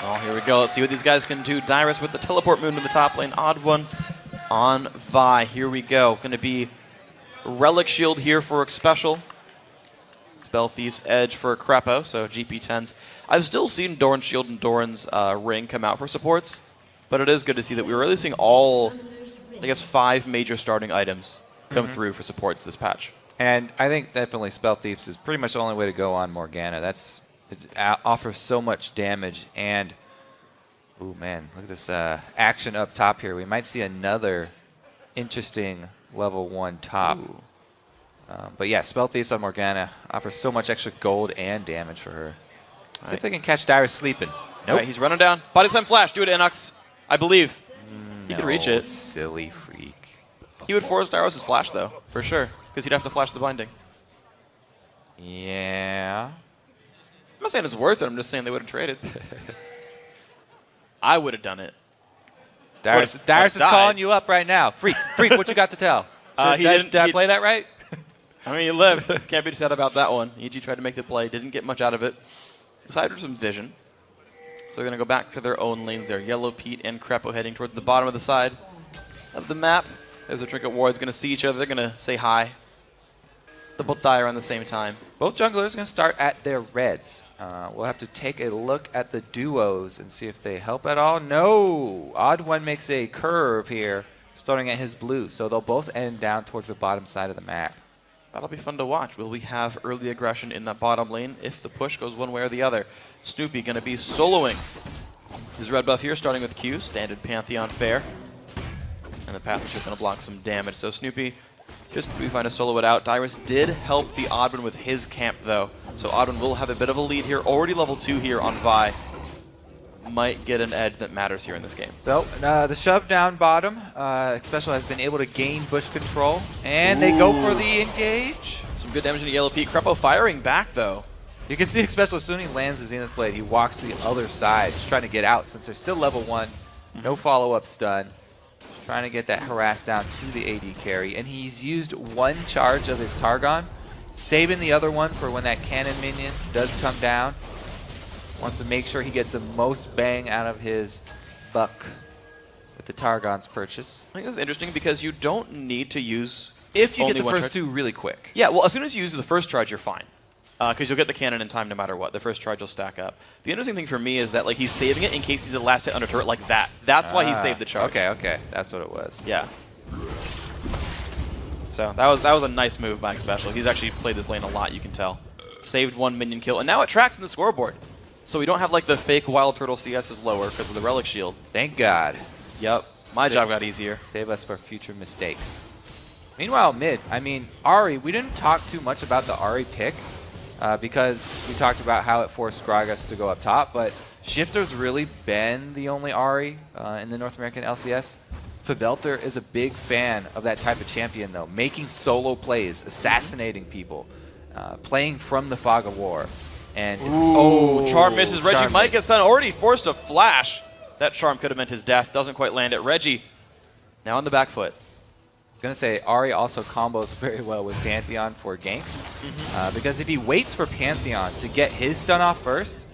Oh, here we go. Let's see what these guys can do. Dyrus with the teleport moon to the top lane. Odd one on Vi. Here we go. Going to be Relic Shield here for Special. Spell Thief's Edge for Crepo, so GP10s. I've still seen Doran's Shield and Doran's Ring come out for supports, but it is good to see that we're really seeing all, I guess, 5 major starting items come through for supports this patch. And I think definitely Spell Thieves is pretty much the only way to go on Morgana. It offers so much damage, and ooh man, look at this action up top here. We might see another interesting level 1 top. But yeah, Spell Thieves on Morgana offers so much extra gold and damage for her. See if they can catch Dyrus sleeping. Nope. Right, he's running down. Body Slam Flash, do it, Inox. I believe. He could reach it. Silly freak. He would force Dyrus' flash, though, for sure, because he'd have to flash the binding. Yeah. I'm not saying it's worth it. I'm just saying they would have traded. I would have done it. Dyrus is calling you up right now. Freak, what you got to tell? Did I play that right? I mean, you live. Can't be sad about that one. EG tried to make the play. Didn't get much out of it. Aside from some vision. So they're going to go back to their own lanes there. Yellow Pete and Crepo heading towards the bottom of the side of the map. As the Trinket Wards going to see each other. They're going to say hi. They'll both die around the same time. Both junglers are going to start at their reds. We'll have to take a look at the duos and see if they help at all. No! Odd One makes a curve here, starting at his blue. So they'll both end down towards the bottom side of the map. That'll be fun to watch. Will we have early aggression in that bottom lane if the push goes one way or the other? Snoopy going to be soloing his red buff here, starting with Q, standard Pantheon fare. And the path is just going to block some damage. So Snoopy just we find a solo it out. Dyrus did help the Oddman with his camp, though. So Oddman will have a bit of a lead here. Already level 2 here on Vi. Might get an edge that matters here in this game. So the shove down bottom. Special has been able to gain bush control. And they go for the engage. Some good damage in the Yellow Pete. Crepo firing back, though. You can see Special as soon as he lands the Zenith Blade, he walks to the other side, just trying to get out since they're still level 1. No follow-up stun. Trying to get that harass down to the AD carry. And he's used 1 charge of his Targon, saving the other one for when that cannon minion does come down. Wants to make sure he gets the most bang out of his buck with the Targon's purchase. I think this is interesting because you don't need to use if you only get the one first charge. 2 really quick. Yeah, well, as soon as you use the first charge, you're fine. Because you'll get the cannon in time no matter what. The first charge will stack up. The interesting thing for me is that like he's saving it in case he's the last hit under turret like that. That's why he saved the charge. Okay. That's what it was. Yeah. So that was a nice move by Special. He's actually played this lane a lot, you can tell. Saved 1 minion kill, and now it tracks in the scoreboard. So we don't have like the fake Wild Turtle CS is lower because of the Relic Shield. Thank God. Yep. My job got easier. Save us for future mistakes. Meanwhile, mid, I mean, Ahri, we didn't talk too much about the Ahri pick. Because we talked about how it forced Gragas to go up top, but Shifter's really been the only Ahri in the North American LCS. Pobelter is a big fan of that type of champion, though, making solo plays, assassinating people, playing from the fog of war. And Charm misses. Reggie might get stunned. Already forced a flash. That Charm could have meant his death. Doesn't quite land it. Reggie now on the back foot. Going to say Ahri also combos very well with Pantheon for ganks, because if he waits for Pantheon to get his stun off first,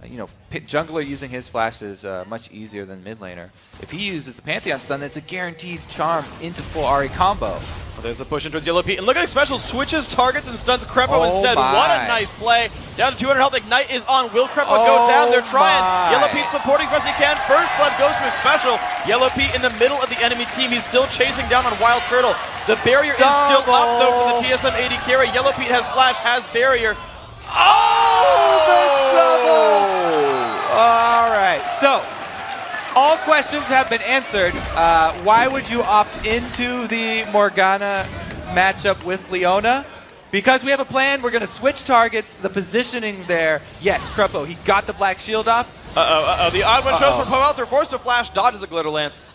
jungler using his flash is much easier than mid laner. If he uses the Pantheon stun, it's a guaranteed charm into full Ahri combo. Well, there's a push into Yellow Pete, and look at Special switches targets and stuns Crepo instead. What a nice play! Down to 200 health. Ignite is on. Will Crepo go down? They're trying. Yellow Pete supporting best he can. First blood goes to Special. Yellow Pete in the middle of the enemy team. He's still chasing down on Wild Turtle. The barrier is still up though for the TSM 80 carry. Yellow Pete has flash, has barrier. The double! All right, so all questions have been answered. Why would you opt into the Morgana matchup with Leona? Because we have a plan. We're going to switch targets. The positioning there. Yes, Crepo, he got the black shield off. The odd one shows for Pobelter. Forced to flash, dodges the Glitter Lance.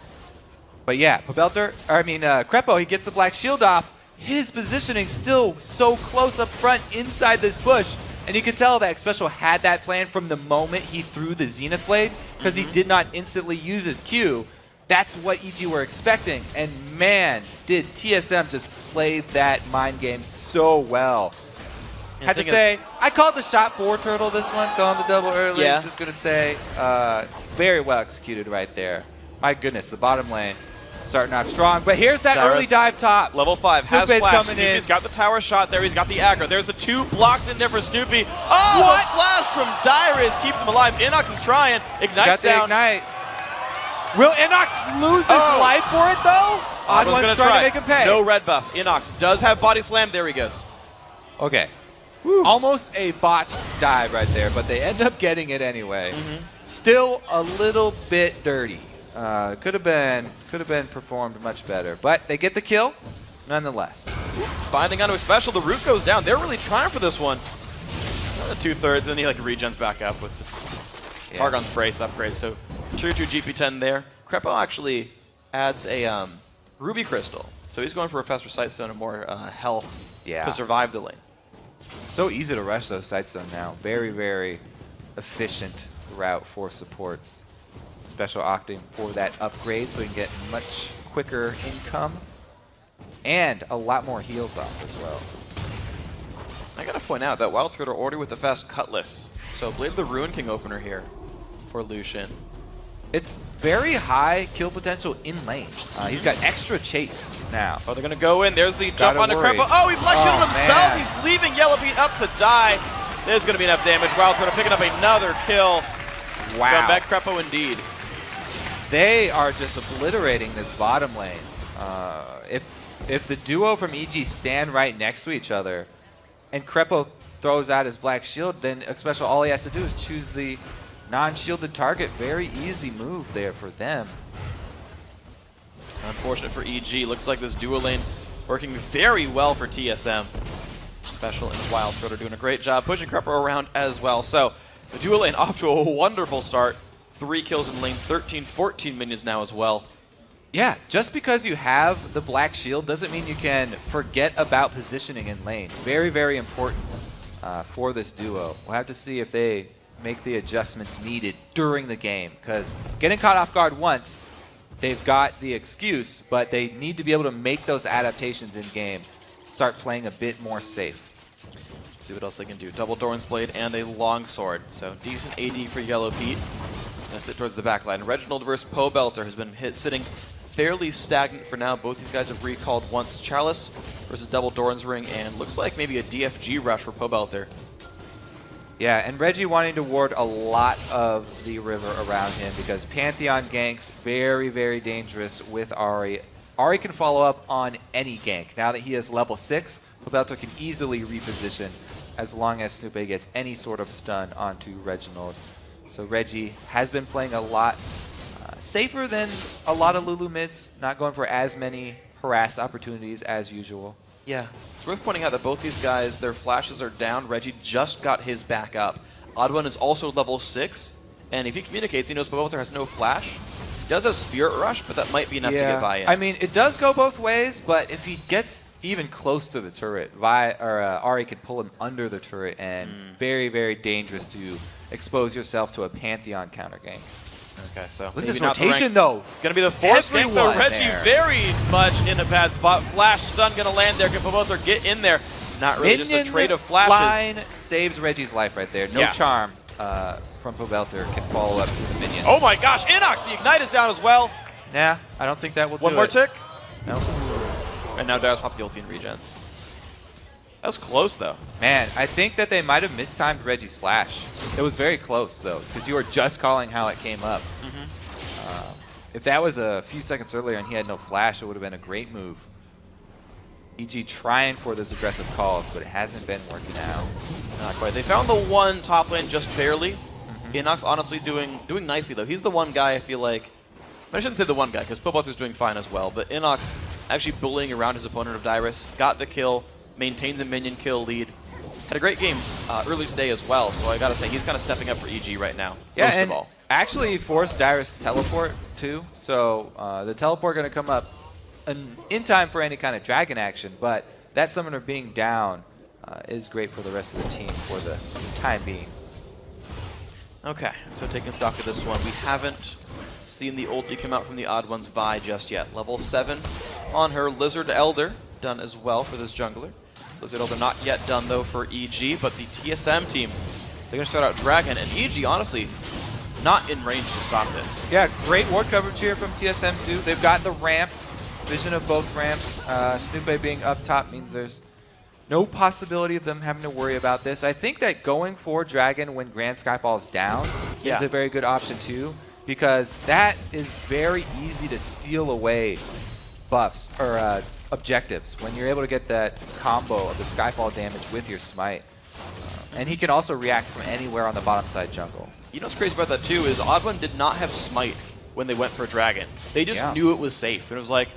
But yeah, Crepo, he gets the black shield off. His positioning still so close up front inside this bush. And you can tell that Special had that plan from the moment he threw the Zenith Blade, because he did not instantly use his Q. That's what EG were expecting. And man, did TSM just play that mind game so well. Had to say, I called the shot 4 turtle this one, going the double early. Yeah. I'm just going to say, very well executed right there. My goodness, the bottom lane starting off strong. But here's that Dyrus, early dive top. Level 5 has Snoopy's flash. coming Snoopy's in. got the tower shot there. He's got the aggro. There's the 2 blocks in there for Snoopy. Oh, what? The flash from Dyrus keeps him alive. Inox is trying. Ignite's Got the down. ignite. Will Inox lose his life for it, though? Odd's Odd's trying to make him pay. No red buff. Inox does have body slam. There he goes. Okay. Woo. Almost a botched dive right there, but they end up getting it anyway. Still a little bit dirty. Could have been performed much better, but they get the kill nonetheless. Finding onto a special, the root goes down. They're really trying for this one. 2/3, and then he like regens back up with the Argon's Brace upgrade. So tier 2 GP10 there. Crepo actually adds a Ruby Crystal, so he's going for a faster Sightstone and more health to survive the lane. So easy to rush those Sightstone now. Very, very efficient route for supports. Special opting for that upgrade so he can get much quicker income and a lot more heals off as well. I gotta point out that Wild Turtle ordered with the fast Cutlass, so Blade of the Ruin King opener here for Lucian. It's very high kill potential in lane. He's got extra chase now. Oh, they're gonna go in. There's the jump onto worry. Crepo. Oh, he black shielded himself. Man. He's leaving Yellow Beat up to die. There's gonna be enough damage. Wild Turtle picking up another kill. Wow. Scumbag Crepo indeed. They are just obliterating this bottom lane. If the duo from EG stand right next to each other and Crepo throws out his black shield, then Xpecial all he has to do is choose the non-shielded target. Very easy move there for them. Unfortunate for EG. Looks like this duo lane working very well for TSM. Special and Wild Turtle doing a great job pushing Crepo around as well. So the duo lane off to a wonderful start. 3 kills in lane, 13, 14 minions now as well. Yeah, just because you have the black shield doesn't mean you can forget about positioning in lane. Very, very important for this duo. We'll have to see if they make the adjustments needed during the game, because getting caught off guard once, they've got the excuse, but they need to be able to make those adaptations in game, start playing a bit more safe. See what else they can do. Double Doran's Blade and a Longsword. So decent AD for Yellow Pete. Gonna sit towards the back line. Reginald versus Poe Belter has been sitting fairly stagnant for now. Both these guys have recalled once. Chalice versus Double Doran's Ring, and looks like maybe a DFG rush for Poe Belter. Yeah, and Reggie wanting to ward a lot of the river around him because Pantheon ganks very, very dangerous with Ahri. Ahri can follow up on any gank. Now that he is level 6, Poe Belter can easily reposition as long as Snoopy gets any sort of stun onto Reginald. So Reggie has been playing a lot safer than a lot of Lulu mids, not going for as many harass opportunities as usual. Yeah, it's worth pointing out that both these guys, their flashes are down. Reggie just got his back up. Oddone is also level 6, and if he communicates, he knows Poe Belter has no flash. He does have Spirit Rush, but that might be enough to get Vi in. I mean, it does go both ways, but if he gets even close to the turret, Ahri can pull him under the turret, and very, very dangerous to expose yourself to a Pantheon counter gank. Okay, so look at this rotation, though. It's going to be the force gank, though. Reggie very much in a bad spot. Flash stun going to land there. Can Poe Belter get in there? Not really, just a trade of flashes. Line saves Reggie's life right there. No charm from Poe Belter can follow up to the minions. Oh my gosh, Inox, the Ignite is down as well. Nah, I don't think that will do it. One more tick. No. And now Darius pops the ulti and regens. That was close, though. Man, I think that they might have mistimed Reggie's flash. It was very close, though, because you were just calling how it came up. If that was a few seconds earlier and he had no flash, it would have been a great move. EG trying for those aggressive calls, but it hasn't been working out. Not quite. They found the one top lane just barely. Inox honestly doing nicely, though. He's the one guy I feel like... I shouldn't say the one guy, because Poe Belter's doing fine as well, but Inox actually bullying around his opponent of Dyrus, got the kill, maintains a minion kill lead. Had a great game early today as well, so I gotta say he's kind of stepping up for EG right now. Yeah, most and of all. Actually forced Dyrus to teleport too, so the teleport going to come up in time for any kind of dragon action, but that summoner being down is great for the rest of the team for the time being. Okay, so taking stock of this one, we haven't seen the ulti come out from the Odd One's Vi just yet. Level 7 on her Lizard Elder, done as well for this jungler. Blizzard Elder not yet done, though, for EG, but the TSM team, they're going to start out Dragon, and EG, honestly, not in range to stop this. Yeah, great ward coverage here from TSM too. They've got the ramps, vision of both ramps. Snoopy being up top means there's no possibility of them having to worry about this. I think that going for Dragon when Grand Skyfall is down is a very good option too, because that is very easy to steal away buffs or objectives when you're able to get that combo of the Skyfall damage with your smite. And he can also react from anywhere on the bottom side jungle. You know what's crazy about that too is Odd1 did not have smite when they went for Dragon. They just knew it was safe. And it was like,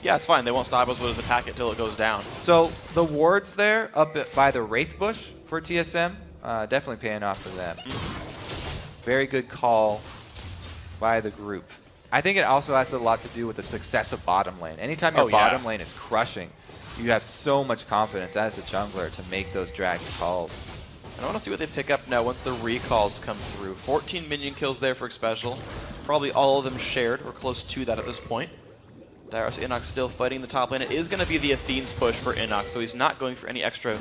yeah, it's fine. They won't stop us. We'll just attack it till it goes down. So the wards there up by the Wraith Bush for TSM, definitely paying off for them. Very good call by the group. I think it also has a lot to do with the success of bottom lane. Anytime your bottom lane is crushing, you have so much confidence as a jungler to make those Dragon calls. And I want to see what they pick up now once the recalls come through. 14 minion kills there for Xpecial. Probably all of them shared or close to that at this point. Darius Inox still fighting the top lane. It is going to be the Athene's push for Inox, so he's not going for any extra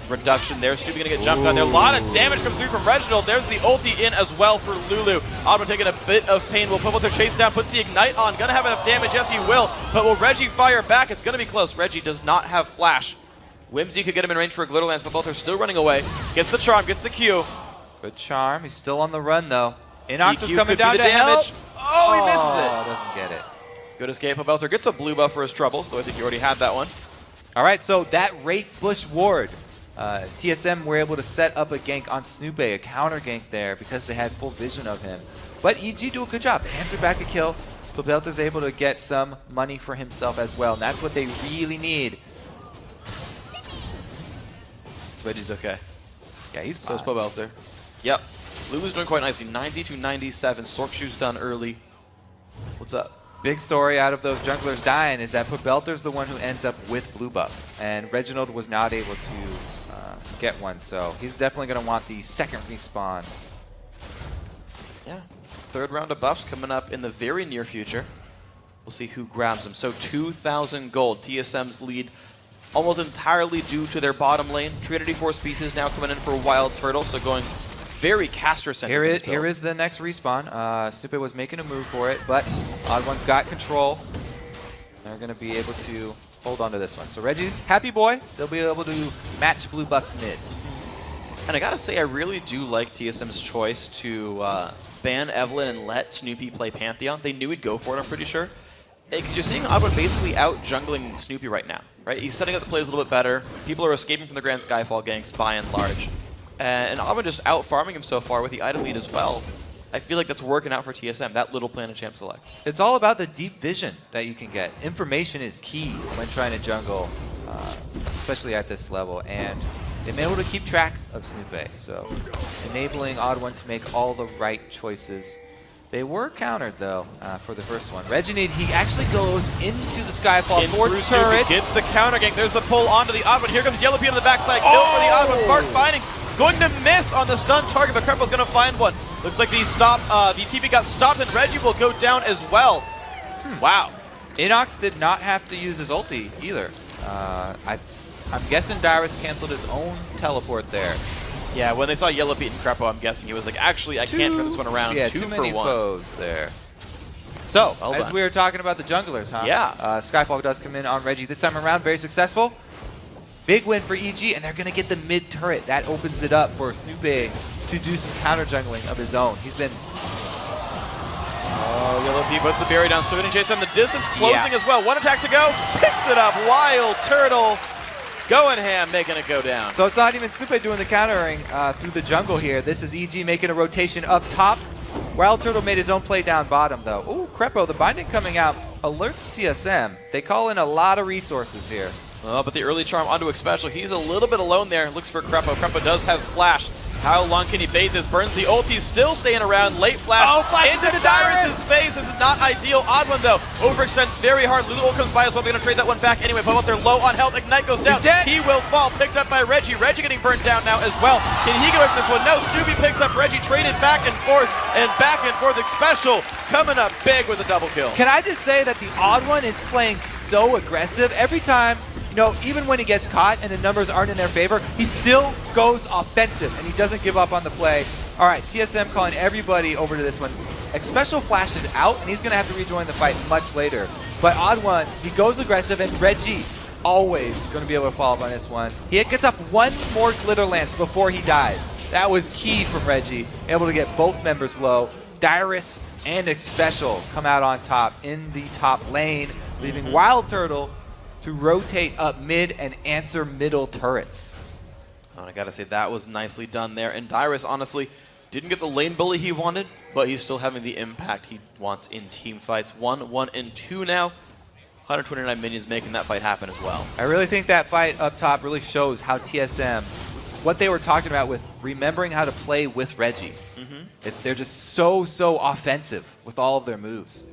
reduction there. Snoopy going to get jumped on there. A lot of damage comes through from Reginald. There's the ulti in as well for Lulu. Odd1 taking a bit of pain. Will put their chase down, puts the ignite on. Going to have enough damage. Yes, he will. But will Reggie fire back? It's going to be close. Reggie does not have flash. Whimsy could get him in range for a Glitterlance, but both are still running away. Gets the charm, gets the Q. Good charm. He's still on the run, though. Inox EQ is coming down the to damage. help. Oh, he misses it. Doesn't get it. Good escape. Belter gets a blue buff for his troubles, so I think you already had that one. All right, so that Wraith Bush ward, TSM were able to set up a gank on Snoopy, a counter gank there because they had full vision of him. But EG do a good job. Answer back a kill. Belter's able to get some money for himself as well, and that's what they really need. Reggie's okay. Yeah, he's so is Pobelter. Yep. Lulu's doing quite nicely. 90 to 97. Sork Shoe's done early. What's up? Big story out of those junglers dying is that Pobelter's the one who ends up with blue buff, and Reginald was not able to get one, so he's definitely going to want the second respawn. Yeah. Third round of buffs coming up in the very near future. We'll see who grabs them. So 2,000 gold. TSM's lead almost entirely due to their bottom lane. Trinity Force pieces now coming in for Wild Turtle, so going very caster-centric. Here is the next respawn. Snoopy was making a move for it, but Odd1's got control. They're going to be able to hold on to this one. So Reggie, happy boy. They'll be able to match blue buffs mid. And I got to say, I really do like TSM's choice to ban Evelyn and let Snoopy play Pantheon. They knew he'd go for it, I'm pretty sure. Because you're seeing Odd1 basically out-jungling Snoopy right now, right? He's setting up the plays a little bit better. People are escaping from the Grand Skyfall ganks by and large. And Odd1 just out-farming him so far with the item lead as well. I feel like that's working out for TSM, that little plan of champ select. It's all about the deep vision that you can get. Information is key when trying to jungle, especially at this level. And they've been able to keep track of Snoopy, so enabling Odd1 to make all the right choices. They were countered, though, for the first one. Reginald, he actually goes into the Skyfall towards turret. Gets the counter gank. There's the pull onto the Odd1. Here comes Yellow Pea on the backside. Kill for the Odd1. Mark Findings going to miss on the stun target, but Krepo's going to find one. Looks like the TP got stopped, and Reggie will go down as well. Wow. Inox did not have to use his ulti either. I'm guessing Darius canceled his own teleport there. Yeah, when they saw Yellow Pete and Krepo, I'm guessing he was like, actually, I can't turn this one around. Yeah, two too for many one. foes there. So, as we were talking about the junglers, huh? Yeah. Skyfall does come in on Reggie this time around, very successful. Big win for EG, and they're going to get the mid turret. That opens it up for Snoopy to do some counter jungling of his own. He's been... Oh, Yellow Pea puts the berry down, so getting chased on the distance, closing as well. One attack to go, picks it up, Wild Turtle. Going ham, making it go down. So it's not even Snoopy doing the countering through the jungle here. This is EG making a rotation up top. Wild Turtle made his own play down bottom, though. Ooh, Krepo, the binding coming out alerts TSM. They call in a lot of resources here. Oh, but the early charm onto Xpecial. He's a little bit alone there. Looks for Krepo. Krepo does have flash. How long can he bait this? Burns the ulti, still staying around. Late flash into Darius' face. This is not ideal. Odd1, though, overextends very hard. Lulu comes by as well. They're going to trade that one back anyway. But they're low on health. Ignite goes down. He will fall. Picked up by Reggie. Reggie getting burnt down now as well. Can he get away from this one? No. Snoopy picks up Reggie. Traded back and forth and back and forth. Xpecial coming up big with a double kill. Can I just say that the Odd1 is playing so aggressive every time no, even when he gets caught and the numbers aren't in their favor, he still goes offensive and he doesn't give up on the play. All right, TSM calling everybody over to this one. Xpecial flashes out and he's going to have to rejoin the fight much later. But Odd One, he goes aggressive, and Reggie always going to be able to follow up on this one. He gets up one more Glitter Lance before he dies. That was key from Reggie, able to get both members low. Dyrus and Xpecial come out on top in the top lane, leaving Wild Turtle to rotate up mid and answer middle turrets. Oh, I gotta say, that was nicely done there. And Dyrus, honestly, didn't get the lane bully he wanted, but he's still having the impact he wants in team fights. 1, 1, and 2 now. 129 minions making that fight happen as well. I really think that fight up top really shows how TSM, what they were talking about with remembering how to play with Reggie. They're just so offensive with all of their moves.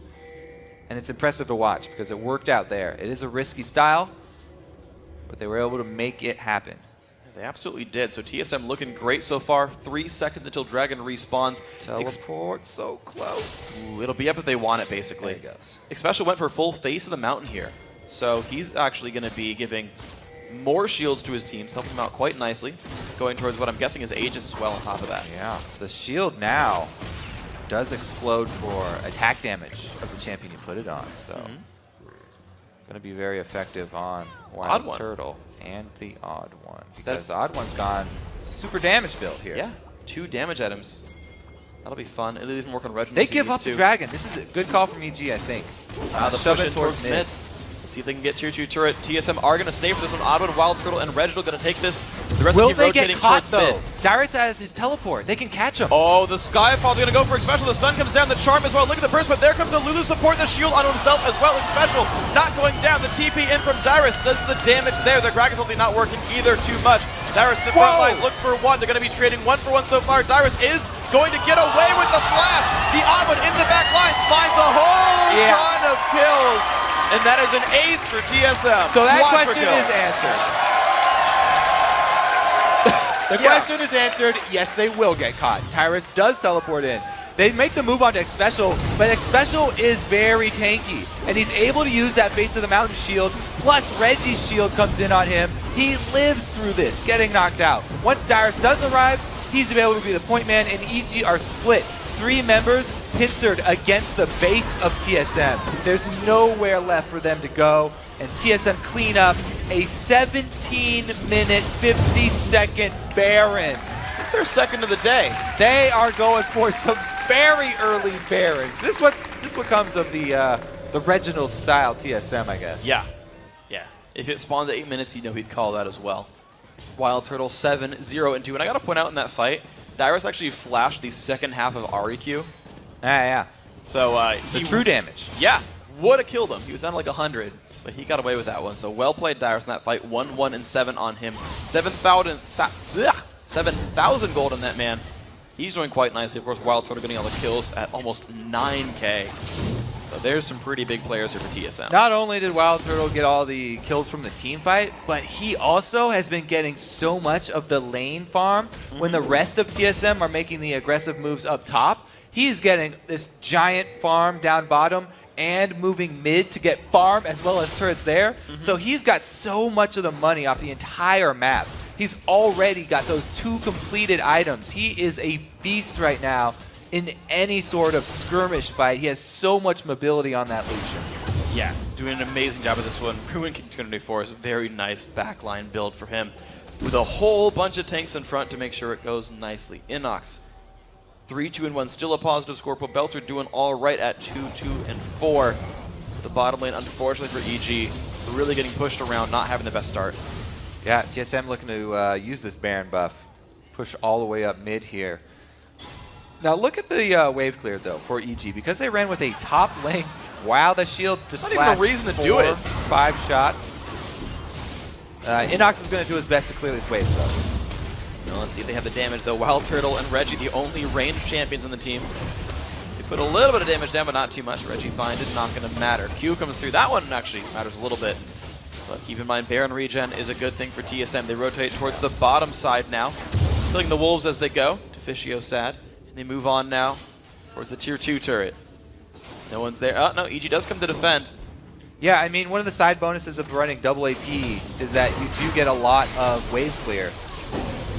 And it's impressive to watch because it worked out there. It is a risky style, but they were able to make it happen. They absolutely did. So TSM looking great so far. 3 seconds until Dragon respawns. Teleport so close. Ooh, it'll be up if they want it, basically. There he goes. Xpecial went for full face of the mountain here. So he's actually going to be giving more shields to his teams, helping them out quite nicely. Going towards what I'm guessing is Aegis as well on top of that. Yeah, the shield now does explode for attack damage of the champion you put it on. So going to be very effective on Wild Turtle and the Odd One. Because Odd One's gone super damage build here. Yeah, 2 damage items. That'll be fun. It'll even work on Reginald. They give up the Dragon. This is a good call from EG, I think. The shove push it towards mid. Let's see if they can get tier 2 turret. TSM are going to stay for this one. Odd One, Wild Turtle, and Reginald going to take this. The rest Will of the they team rotating get caught, towards though? mid. Dyrus has his teleport. They can catch him. Oh, the Skyfall, they're going to go for Xpecial. The stun comes down, the charm as well. Look at the burst, but there comes the Lulu support, the shield onto himself as well. Xpecial not going down. The TP in from Dyrus does the damage there. The Dragon's ulti not working either too much. Dyrus in the front line looks for 1. They're going to be trading 1 for 1 so far. Dyrus is going to get away with the flash. The Odd One in the back line finds a whole ton of kills. And that is an ace for TSM. So that question is answered. The question is answered. Yes, they will get caught. Tyrus does teleport in. They make the move onto Xpecial, but Xpecial is very tanky, and he's able to use that face of the mountain shield, plus Reggie's shield comes in on him. He lives through this, getting knocked out. Once Dyrus does arrive, he's able to be the point man, and EG are split. 3 members pincered against the base of TSM. There's nowhere left for them to go, and TSM clean up a 17-minute, 50-second Baron. It's their second of the day. They are going for some very early Barons. This what comes of the Reginald style TSM, I guess. Yeah. If it spawned at 8 minutes, you know he'd call that as well. Wild Turtle 7, 0, and 2. And I got to point out in that fight, Dyrus actually flashed the second half of REQ. Yeah. So the true damage. Yeah, would have killed him. He was down to like 100, but he got away with that one. So well played, Dyrus, in that fight. 1, 1, and 7 on him. 7,000 gold on that man. He's doing quite nicely. Of course, Wild Turtle getting all the kills at almost 9K. So there's some pretty big players here for TSM. Not only did Wild Turtle get all the kills from the team fight, but he also has been getting so much of the lane farm when the rest of TSM are making the aggressive moves up top. He's getting this giant farm down bottom and moving mid to get farm as well as turrets there. So he's got so much of the money off the entire map. He's already got those 2 completed items. He is a beast right now in any sort of skirmish fight. He has so much mobility on that Lucian. Yeah, he's doing an amazing job with this one. Ruin King 224 is a very nice backline build for him, with a whole bunch of tanks in front to make sure it goes nicely. Inox, 3, 2, and 1, still a positive score. Belter doing all right at 2, 2, and 4. The bottom lane, unfortunately for EG, really getting pushed around, not having the best start. Yeah, TSM looking to use this Baron buff. Push all the way up mid here. Now look at the wave clear though for EG, because they ran with a top lane. Wow, the shield just not even a reason to do it. 5 shots. Inox is going to do his best to clear these waves though. Now let's see if they have the damage though. Wild Turtle and Reggie, the only ranged champions on the team. They put a little bit of damage down, but not too much. Reggie find it, not going to matter. Q comes through. That one actually matters a little bit. But keep in mind, Baron regen is a good thing for TSM. They rotate towards the bottom side now, killing the wolves as they go. Deficio sad. And they move on now towards the tier 2 turret. No one's there. Oh, no, EG does come to defend. Yeah, I mean, one of the side bonuses of running double AP is that you do get a lot of wave clear.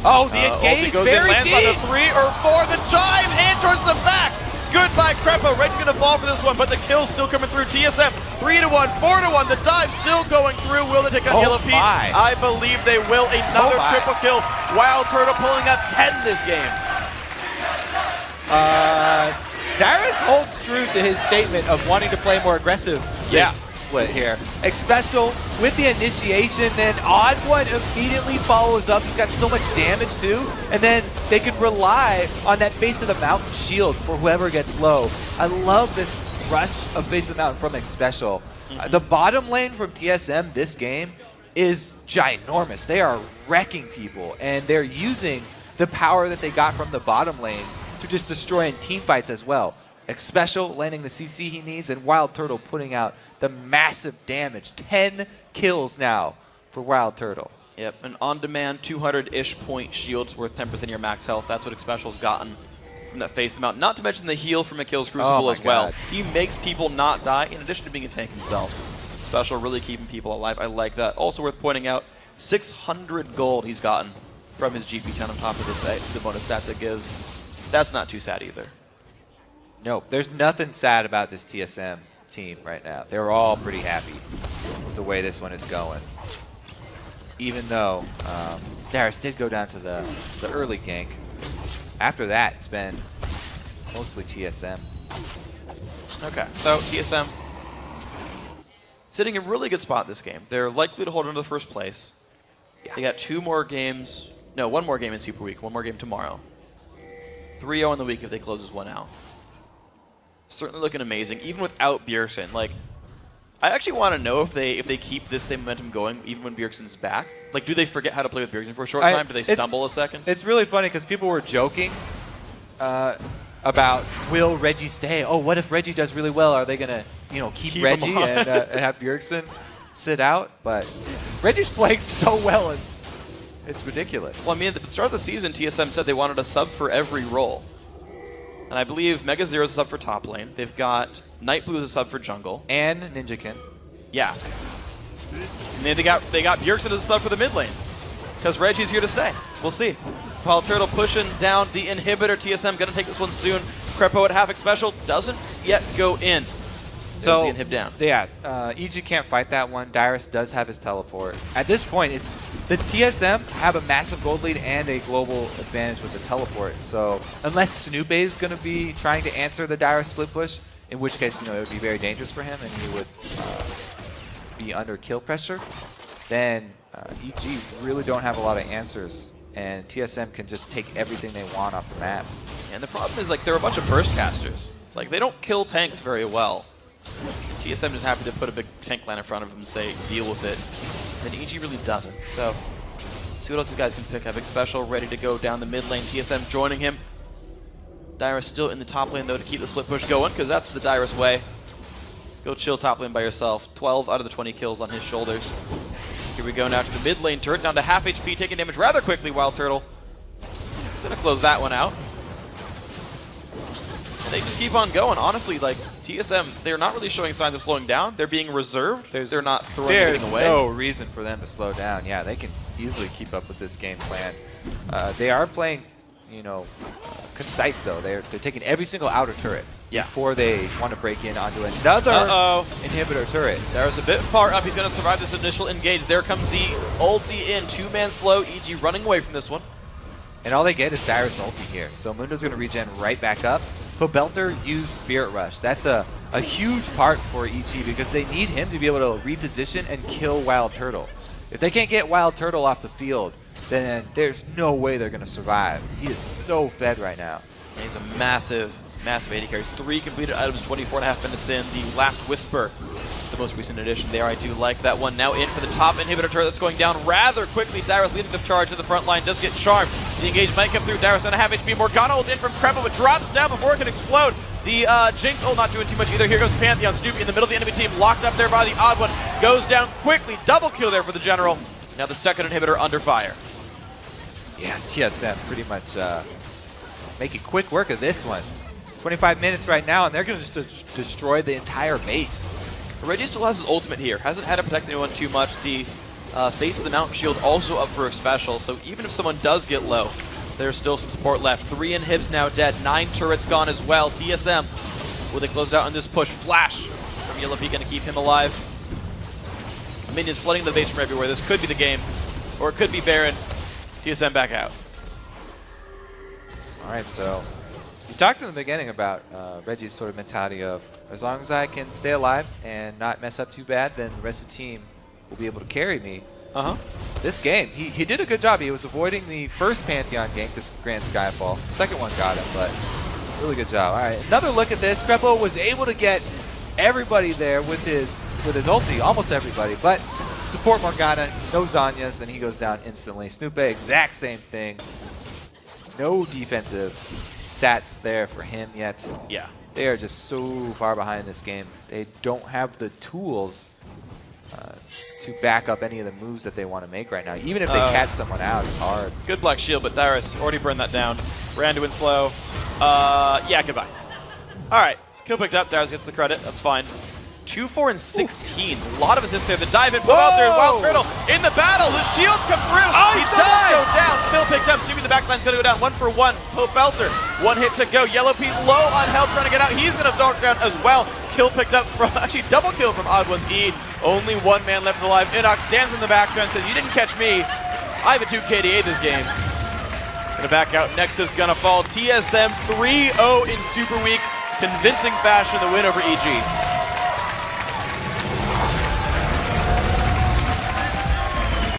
Oh, the engage goes very in, lands deep. on the 3 or 4. The dive and towards the back. Goodbye, Crepo. Reggie's going to fall for this one, but the kill's still coming through. TSM 3-1, 4-1. The dive still going through. Will they take a kill apiece? I believe they will. Another triple kill. Wild Turtle pulling up 10 this game. Dyrus holds true to his statement of wanting to play more aggressive this split here. Special with the initiation, then Odd One immediately follows up. He's got so much damage too, and then they can rely on that Face of the Mountain shield for whoever gets low. I love this rush of Face of the Mountain from Special. The bottom lane from TSM this game is ginormous. They are wrecking people, and they're using the power that they got from the bottom lane to just destroy in team fights as well. Special landing the CC he needs, and Wild Turtle putting out the massive damage. 10 kills now for Wild Turtle. Yep, an on-demand 200-ish point shield's worth 10% of your max health. That's what Special's gotten from that Face of the Mountain. Not to mention the heal from Akil's Crucible as well. He makes people not die, in addition to being a tank himself. Special really keeping people alive. I like that. Also worth pointing out, 600 gold he's gotten from his GP10 on top of the bonus stats it gives. That's not too sad either. Nope, there's nothing sad about this TSM team right now. They're all pretty happy with the way this one is going. Even though Darius did go down to the early gank. After that, it's been mostly TSM. Okay, so TSM sitting in a really good spot this game. They're likely to hold on to the first place. They got 2 more games. No, 1 more game in Super Week. 1 more game tomorrow. 3-0 in the week if they close this one out. Certainly looking amazing, even without Bjergsen. Like, I actually want to know if they keep this same momentum going even when Bjergsen's back. Like, do they forget how to play with Bjergsen for a short time? Do they stumble a second? It's really funny because people were joking about will Reggie stay? Oh, what if Reggie does really well? Are they gonna keep Reggie and have Bjergsen sit out? But Reggie's playing so well, it's ridiculous. Well, I mean, at the start of the season, TSM said they wanted a sub for every role. And I believe Mega Zero's a sub for top lane. They've got Night Blue as a sub for jungle. And Ninjakin. Yeah. And then they got Bjergsen as a sub for the mid lane. Because Reggie's here to stay. We'll see. Wild Turtle pushing down the inhibitor. TSM going to take this one soon. Crepo at Havoc Special doesn't yet go in. So, the inhib down. Yeah, EG can't fight that one. Dyrus does have his teleport. At this point, it's the TSM have a massive gold lead and a global advantage with the teleport. So unless Snoop is going to be trying to answer the Dyrus split push, in which case it would be very dangerous for him and he would be under kill pressure, then EG really don't have a lot of answers, and TSM can just take everything they want off the map. And the problem is, like, they're a bunch of burst casters. Like, they don't kill tanks very well. TSM is happy to put a big tank line in front of them and say, deal with it. And EG really doesn't. So, see what else these guys can pick up. Big Special ready to go down the mid lane. TSM joining him. Dyrus still in the top lane, though, to keep the split push going, because that's the Dyrus way. Go chill top lane by yourself. 12 out of the 20 kills on his shoulders. Here we go now to the mid lane turret, down to half HP, taking damage rather quickly. Wild Turtle gonna close that one out. And they just keep on going. Honestly, like, TSM, they're not really showing signs of slowing down. They're being reserved. They're not throwing anything away. There's no reason for them to slow down. Yeah, they can easily keep up with this game plan. They are playing, concise, though. They're taking every single outer turret before they want to break in onto another inhibitor turret. There's a bit far up. He's going to survive this initial engage. There comes the ulti in. 2-man slow. EG running away from this one. And all they get is Dyrus ulti here. So Mundo's going to regen right back up. Pobelter used Spirit Rush. That's a huge part for EG because they need him to be able to reposition and kill Wild Turtle. If they can't get Wild Turtle off the field, then there's no way they're going to survive. He is so fed right now. And he's a massive AD carries. 3 completed items, 24.5 minutes in. The Last Whisper, the most recent addition there. I do like that one. Now in for the top inhibitor turret that's going down rather quickly. Dyrus leading the charge to the front line. Does get charmed. The engage might come through. Dyrus on a half HP. Morgana ult in from Crepo, but drops down before it can explode. The Jinx ult not doing too much either. Here goes Pantheon. Snoopy in the middle of the enemy team. Locked up there by the Odd One. Goes down quickly. Double kill there for the General. Now the second inhibitor under fire. Yeah, TSM pretty much making quick work of this one. 25 minutes right now, and they're going to just destroy the entire base Reggie still has his ultimate here. Hasn't had to protect anyone too much. The face of the mountain shield also up for a special, so even if someone does get low, there's still some support left. 3 inhibs now dead, 9 turrets gone as well. TSM, will they close out on this push? Flash from Yellow Peak gonna keep him alive. Minions flooding the base from everywhere. This could be the game, or it could be Baron. TSM back out. All right, so you talked in the beginning about Reggie's sort of mentality of, as long as I can stay alive and not mess up too bad, then the rest of the team will be able to carry me. This game, he did a good job. He was avoiding the first Pantheon gank, this Grand Skyfall. Second one got him, but really good job. All right, another look at this. Crepo was able to get everybody there with his ulti, almost everybody, but support Morgana, no Zanyas, and he goes down instantly. Snoop, exact same thing. No defensive stats there for him yet. Yeah. They are just so far behind in this game. They don't have the tools to back up any of the moves that they want to make right now. Even if they catch someone out, it's hard. Good Black Shield, but Dyrus already burned that down. Randuin slow. Yeah, goodbye. All right, so kill picked up. Dyrus gets the credit. That's fine. 2, 4, and 16. A lot of assists there. The dive in, put out there, Wild Turtle in the battle. The shields come through. He does go down. Kill picked up. Assuming the backline's going to go down. 1 for 1. Pope Belter. 1 hit to go. Yellow Pete low on health trying to get out. He's going to dark down as well. Kill picked up from, actually double kill from Odd One's E. Only 1 man left alive. Inox stands in the background and says, you didn't catch me. I have a 2 KDA this game. Gonna back out. Nexus gonna fall. TSM 3-0 in Super Week. Convincing fashion the win over EG.